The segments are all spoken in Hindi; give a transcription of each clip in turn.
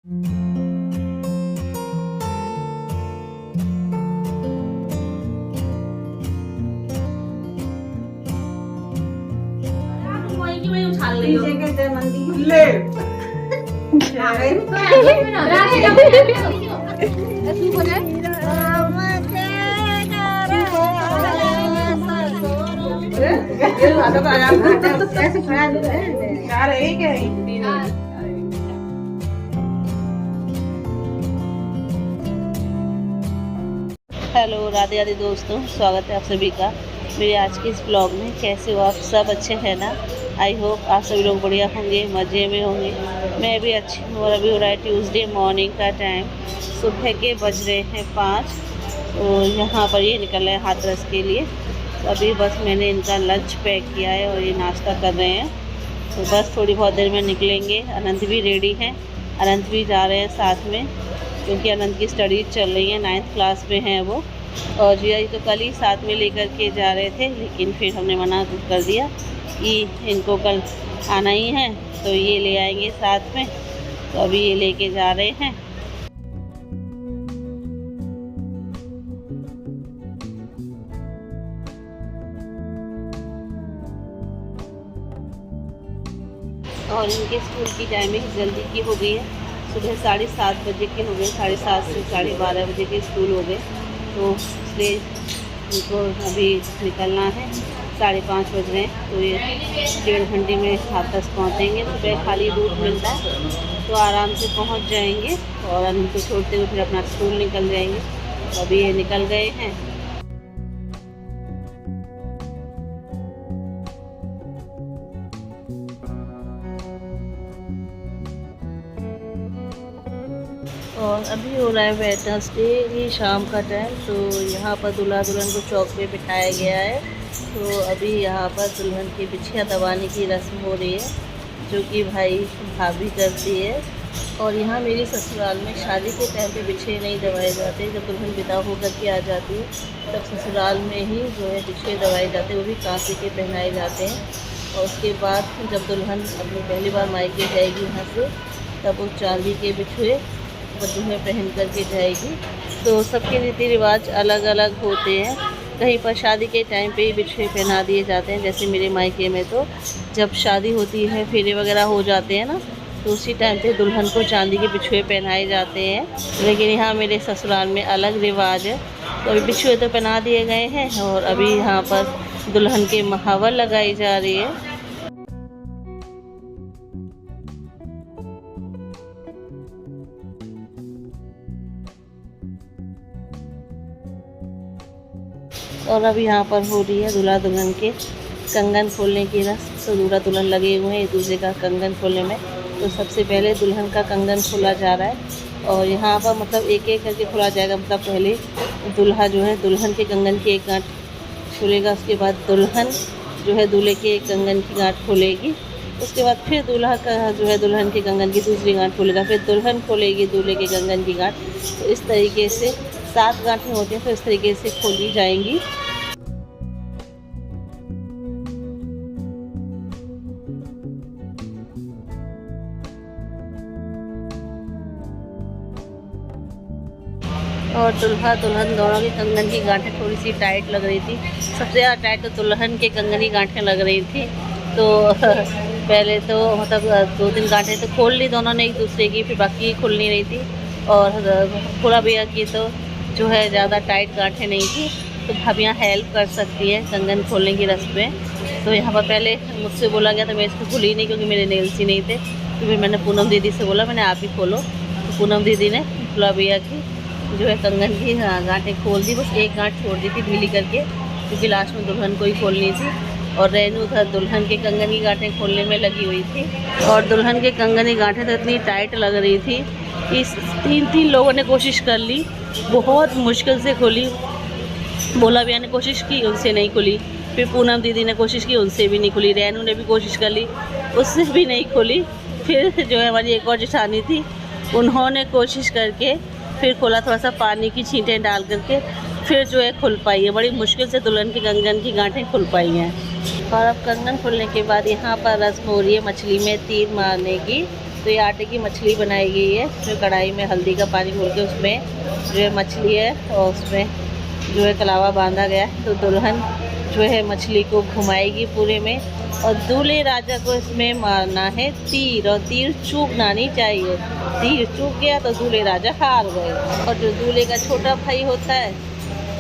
हेलो राधे राधे दोस्तों, स्वागत है आप सभी का मेरे आज के इस ब्लॉग में। कैसे हो आप सब? अच्छे हैं ना? आई होप आप सभी लोग बढ़िया होंगे, मज़े में होंगे। मैं भी अच्छी हूँ। और अभी हो रहा है ट्यूसडे मॉर्निंग का टाइम। सुबह के बज रहे हैं 5। तो यहाँ पर ये निकल रहे हैं हाथरस के लिए। तो अभी बस मैंने इनका लंच पैक किया है और ये नाश्ता कर रहे हैं। तो बस थोड़ी बहुत देर में निकलेंगे। अनंत भी रेडी है, अनंत भी जा रहे हैं साथ में, क्योंकि अनंत की स्टडीज चल रही है, 9th क्लास में है वो। और जिया तो कल ही साथ में लेकर के जा रहे थे, लेकिन फिर हमने मना कर दिया कि इनको कल आना ही है तो ये ले आएंगे साथ में। तो अभी ये लेके जा रहे हैं। और इनके स्कूल की टाइमिंग जल्दी की हो गई है। सुबह 7:30 बजे के हो गए, 7:30 से 12:30 बजे के स्कूल हो गए। तो इसलिए इनको अभी निकलना है। 5:30 बज रहे हैं। तो ये 1.5 घंटे में हाथरस पहुँचेंगे। सुबह खाली दूध मिलता है तो आराम से पहुँच जाएंगे और उनको छोड़ते हुए फिर अपना स्कूल निकल जाएंगे। तो अभी ये निकल गए हैं। और अभी हो रहा है वेडनेसडे, ये शाम का टाइम। तो यहाँ पर दूल्हा दुल्हन को चौक पे बिठाया गया है। तो अभी यहाँ पर दुल्हन की बिछिया दबाने की रस्म हो रही है, जो कि भाई भाभी करती है। और यहाँ मेरी ससुराल में शादी के टाइम पे बिछिए नहीं दबाए जाते। जब दुल्हन विदा होकर के आ जाती है तब ससुराल में ही जो है बिछिए दबाए जाते हैं, वो भी कांसे के पहनाए जाते हैं। और उसके बाद जब दुल्हन अपनी पहली बार मायके जाएगी यहाँ से, तब वो चांदी के बिछुए वधू में पहन करके जाएगी। तो सबके रीति रिवाज अलग अलग होते हैं। कहीं पर शादी के टाइम पे ही बिछुए पहना दिए जाते हैं। जैसे मेरे मायके में तो जब शादी होती है, फेरे वगैरह हो जाते हैं ना, तो उसी टाइम पे दुल्हन को चांदी के बिछुए पहनाए जाते हैं। लेकिन यहाँ मेरे ससुराल में अलग रिवाज है। तो अभी बिछुए तो पहना दिए गए हैं और अभी यहाँ पर दुल्हन के महावर लगाई जा रही है। और अभी यहाँ पर हो रही है दूल्हा दुल्हन के कंगन खोलने की रस्म। तो दूल्हा दुल्हन लगे हुए हैं एक दूसरे का कंगन खोलने में। तो सबसे पहले दुल्हन का कंगन खोला जा रहा है। और यहाँ पर मतलब एक एक करके खोला जाएगा। मतलब पहले दूल्हा जो है दुल्हन के कंगन की एक गांठ खोलेगा, उसके बाद दुल्हन जो है दूल्हे के कंगन की गांठ खोलेगी। उसके बाद फिर दूल्हा का जो है दुल्हन के कंगन की दूसरी गांठ खोलेगा, फिर दुल्हन खोलेगी दूल्हे के कंगन की गांठ। तो इस तरीके से 7 गांठें होती हैं, तो इस तरीके से खोली जाएंगी। और दूल्हा दुल्हन दोनों के कंगन की गांठें थोड़ी सी टाइट लग रही थी। सबसे ज़्यादा टाइट तो दुल्हन के कंगन की गांठें लग रही थी। तो पहले तो मतलब 2-3 गांठें तो खोल ली दोनों ने एक दूसरे की, फिर बाकी खुल नहीं रही थी। और थोड़ा भैया की तो जो है ज़्यादा टाइट गांठें नहीं थी। तो भाभियाँ हेल्प कर सकती है कंगन खोलने की रस्म में। तो यहाँ पर पहले मुझसे बोला गया, तो मैं इसको खुली नहीं क्योंकि मेरे नेल्स ही नहीं थे। तो फिर मैंने पूनम दीदी से बोला, मैंने आप ही खोलो। तो पूनम दीदी ने फुला भैया की जो है कंगन की गांठें खोल दी। बस एक गांठ छोड़ दी थी ढीली करके, क्योंकि लास्ट में दुल्हन को ही खोलनी थी। और रेनू उधर दुल्हन के कंगन की गांठें खोलने में लगी हुई थी। और दुल्हन के कंगन की गांठें तो इतनी टाइट लग रही थी कि 3 लोगों ने कोशिश कर ली, बहुत मुश्किल से खोली। बोला भैया ने कोशिश की, उनसे नहीं खुली। फिर पूनम दीदी ने कोशिश की, उनसे भी नहीं खुली। रेनू ने भी कोशिश कर ली, उससे भी नहीं खुली। फिर जो है हमारी एक और जेठानी थी, उन्होंने कोशिश करके फिर खोला, थोड़ा सा पानी की छींटें डाल करके फिर जो है खुल पाई है। बड़ी मुश्किल से दुल्हन की कंगन की गांठें खुल पाई हैं। और अब कंगन खुलने के बाद यहाँ पर रस्म हो रही है मछली में तीर मारने की। तो ये आटे की मछली बनाई गई है, इसमें कढ़ाई में हल्दी का पानी घोल के उसमें जो है मछली है और उसमें जो है कलावा बांधा गया है। तो दुल्हन जो है मछली को घुमाएगी पूरे में और दूल्हे राजा को इसमें मारना है तीर, और तीर चूकना नहीं चाहिए। तीर चूक गया तो दूल्हे राजा हार गए। और जो दूल्हे का छोटा भाई होता है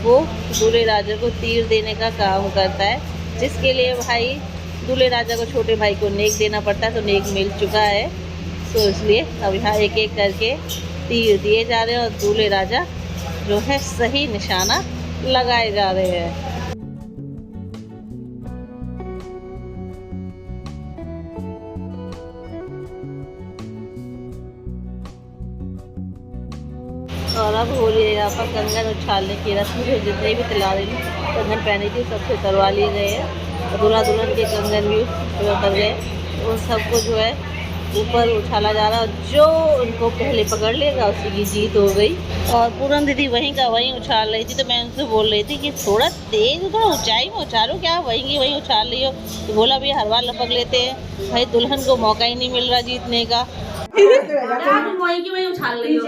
वो दूल्हे राजा को तीर देने का काम करता है, जिसके लिए भाई दूल्हे राजा को छोटे भाई को नेक देना पड़ता है। तो नेक मिल चुका है, तो इसलिए अब यहाँ एक एक करके तीर दिए जा रहे हैं और दूल्हे राजा जो है सही निशाना लगाए जा रहे हैं। और अब हो रही है यहाँ पर कंगन उछालने की रस्म, जो जितने भी तिलारी ने कंगन पहनी थी सबसे उतरवा ली गई है। और दूल्हा दुल्हन के कंगन भी उतर गए, उन सबको जो है ऊपर उछाला जा रहा है और जो उनको पहले पकड़ लेगा उसी की जीत हो गई। और पूरन दीदी वहीं का वहीं उछाल रही थी, तो मैं उनसे बोल रही थी कि थोड़ा तेज, थोड़ा ऊंचाई में उछालो, क्या वहीं की वहीं उछाल रही हो। तो बोला भैया हर बार लपक लेते हैं, भाई दुल्हन को मौका ही नहीं मिल रहा जीतने का। वहीं की वहीं उछाल रही हो।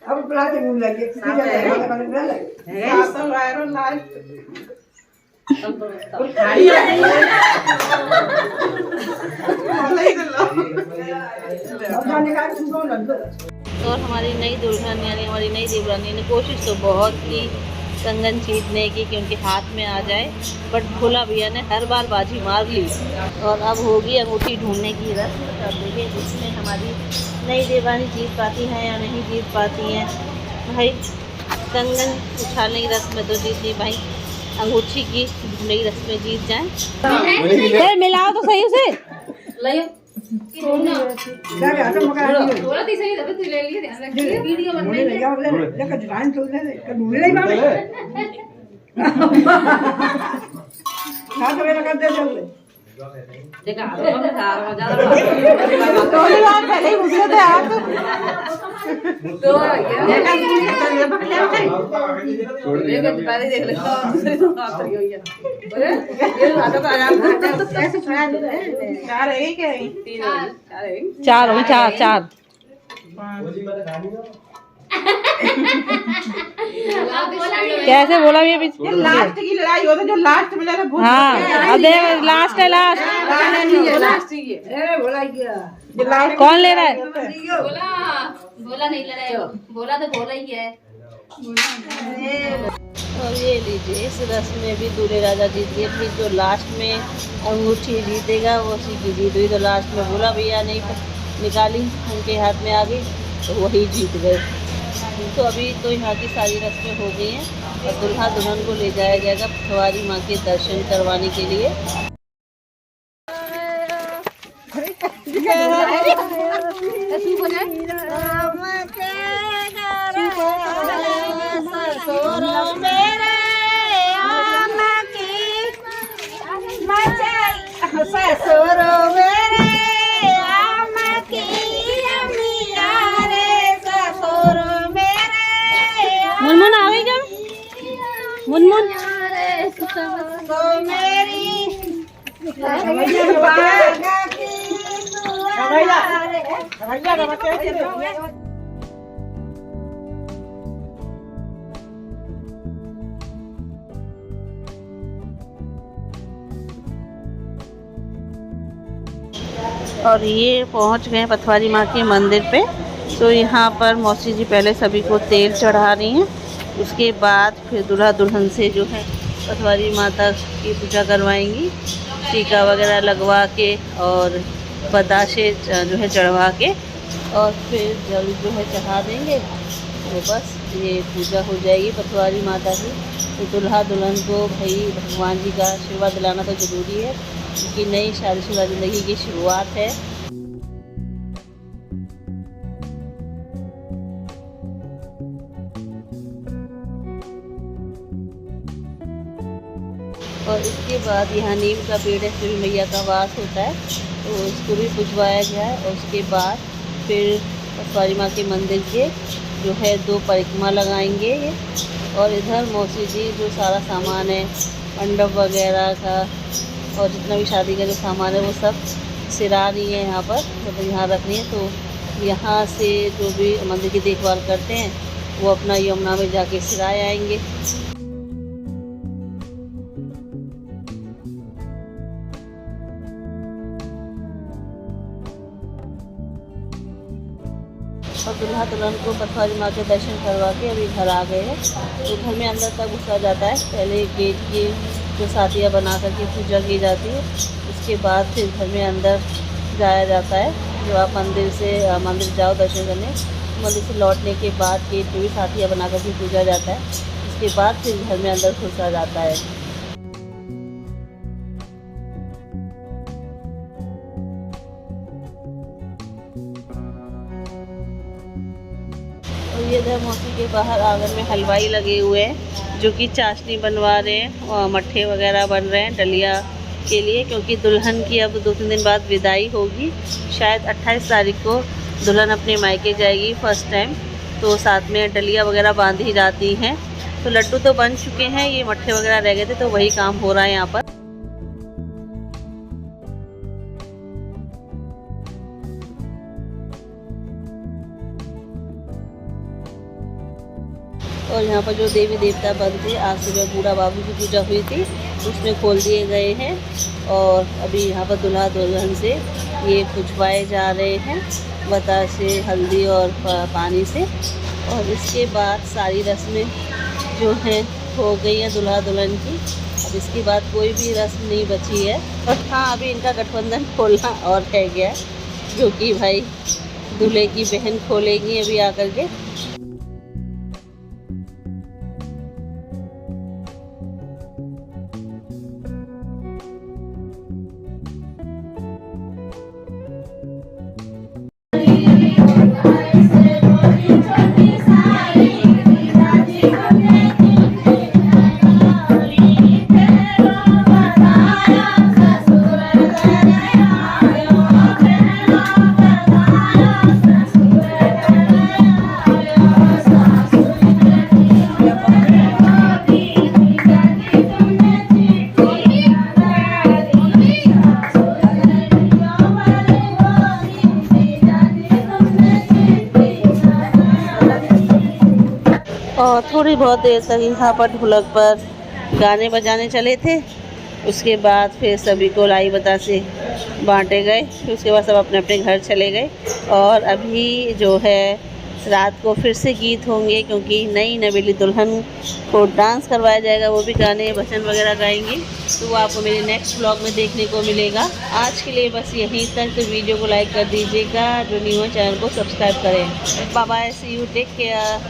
अब बुला के मुंह लगे और हमारी नई दुल्हन यानी हमारी नई देवरानी ने कोशिश तो बहुत की कंगन जीतने की कि उनके हाथ में आ जाए, बट भोला भैया ने हर बार बाजी मार ली। और अब होगी अंगूठी ढूंढने की रस्म। अब देखिए जिसमें हमारी नई देवरानी जीत पाती हैं या नहीं जीत पाती हैं। भाई कंगन उछालने की रस्म में तो जीतनी, भाई अंगूठी की ढूंढने की रस्म में जीत जाए। मिलाओ तो सही उसे थोड़ा ती सही लगे, तू ले लिए, ध्यान रखिए वीडियो बन रही है। देखा हम ज्यादा पहले ही मुझसे थे आप तो पहले देख ले दूसरे तो बात रही हुई है। ये हाथों का आराम ऐसे छुड़ा दे रहे हैं। चार है क्या? तीन चार चार कैसे बोला ये बीच लास्ट की लड़ाई होता जो लास्ट में लगा। हाँ अब देख लास्ट है, लास्ट कौन ले रहा है? बोला नहीं ले रहे हो, बोला तो बोला ही है। और ये लीजिए इस रस्म में भी दूल्हे राजा जीत गए। फिर जो लास्ट में अंगूठी जीतेगा वो उसी की जीत हुई। तो लास्ट में बोला भैया नहीं निकाली, उनके हाथ में आ गई तो वही जीत गए। तो अभी तो यहाँ की सारी रस्में हो गई हैं और दुल्हा दुल्हन को ले जाया जाएगा पथवारी माँ के दर्शन करवाने के लिए। मुनमुन आवेगा, मुनमुन और ये पहुंच गए पथवारी माँ के मंदिर पे। तो यहाँ पर मौसी जी पहले सभी को तेल चढ़ा रही हैं, उसके बाद फिर दूल्हा दुल्हन से जो है पथवारी माता की पूजा करवाएंगी, टीका वगैरह लगवा के और बताशे जो है चढ़वा के और फिर जल जो है चढ़ा देंगे। तो बस ये पूजा हो जाएगी पथवारी माता की। तो दूल्हा दुल्हन को भाई भगवान जी का आशीर्वाद दिलाना तो ज़रूरी है, क्योंकि नई शादीशुदा ज़िंदगी की शुरुआत है। और इसके बाद यहाँ नीम का पेड़ है, फिर मैया का वास होता है, तो इसको भी पुजवाया गया है। और उसके बाद फिर पथवारी माँ के मंदिर के जो है 2 परिक्रमा लगाएंगे ये। और इधर मौसी जी जो सारा सामान है मंडप वगैरह का और जितना भी शादी का जो सामान है वो सब सिरा रही है यहाँ पर, मतलब यहाँ रख रही है। तो यहाँ से जो भी मंदिर की देखभाल करते हैं वो अपना यमुना में जाके सिराए आएंगे। और दुल्हा दुल्हन को पथवारी माँ के दर्शन करवा के अभी घर आ गए हैं। तो घर में अंदर तक घुसा जाता है। पहले गेट की जो साथियाँ बना करके पूजा की जाती है, उसके बाद फिर घर में अंदर जाया जाता है। जब आप मंदिर जाओ दर्शन करने, मंदिर से लौटने के बाद गेट पे भी साथियाँ बना करके पूजा जाता है। उसके बाद फिर घर में अंदर घुसा जाता है। और ये इधर मौसी के बाहर आंगन में हलवाई लगे हुए हैं जो कि चाशनी बनवा रहे हैं और मट्ठे वगैरह बन रहे हैं डलिया के लिए, क्योंकि दुल्हन की अब 2-3 दिन बाद विदाई होगी। शायद 28 तारीख को दुल्हन अपने मायके जाएगी फर्स्ट टाइम, तो साथ में डलिया वगैरह बांधी जाती हैं। तो लड्डू तो बन चुके हैं, ये मट्ठे वगैरह रह गए थे, तो वही काम हो रहा है यहाँ पर। और यहाँ पर जो देवी देवता बनते, आज सुबह बूढ़ा बाबू की पूजा हुई थी, उसमें खोल दिए गए हैं। और अभी यहाँ पर दुल्हा दुल्हन से ये पूजवाए जा रहे हैं बतासे, हल्दी और पानी से। और इसके बाद सारी रस्में जो हैं हो गई हैं दुल्हा दुल्हन की। अब इसके बाद कोई भी रस्म नहीं बची है। और हाँ, अभी इनका गठबंधन खोलना और रह गया, जो कि भाई दूल्हे की बहन खोलेगी अभी आकर के। और थोड़ी बहुत देर तक यहाँ पर ढोलक पर गाने बजाने चले थे। उसके बाद फिर सभी को लाई बतासे बांटे गए। फिर उसके बाद सब अपने अपने घर चले गए। और अभी जो है रात को फिर से गीत होंगे, क्योंकि नई नवेली दुल्हन को डांस करवाया जाएगा। वो भी गाने भजन वगैरह गाएंगे, तो वो आपको मेरे नेक्स्ट व्लॉग में देखने को मिलेगा। आज के लिए बस यहीं तक। तो वीडियो को लाइक कर दीजिएगा, जो न्यू है चैनल को सब्सक्राइब करें। Bye bye, see you, take care.